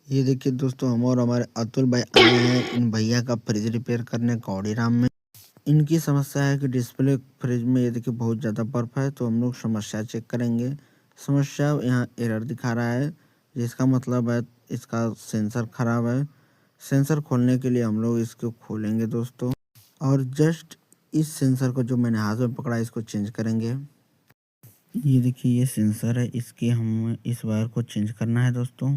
ये देखिए दोस्तों, हम और हमारे अतुल भाई आए हैं इन भैया का फ्रिज रिपेयर करने कौड़ीराम में। इनकी समस्या है कि डिस्प्ले फ्रिज में ये देखिए बहुत ज़्यादा बर्फ है, तो हम लोग समस्या चेक करेंगे। समस्या यहाँ एरर दिखा रहा है, जिसका मतलब है इसका सेंसर खराब है। सेंसर खोलने के लिए हम लोग इसको खोलेंगे दोस्तों, और जस्ट इस सेंसर को जो मैंने हाथ में पकड़ा इसको चेंज करेंगे। ये देखिए ये सेंसर है, इसकी हमें इस वायर को चेंज करना है दोस्तों।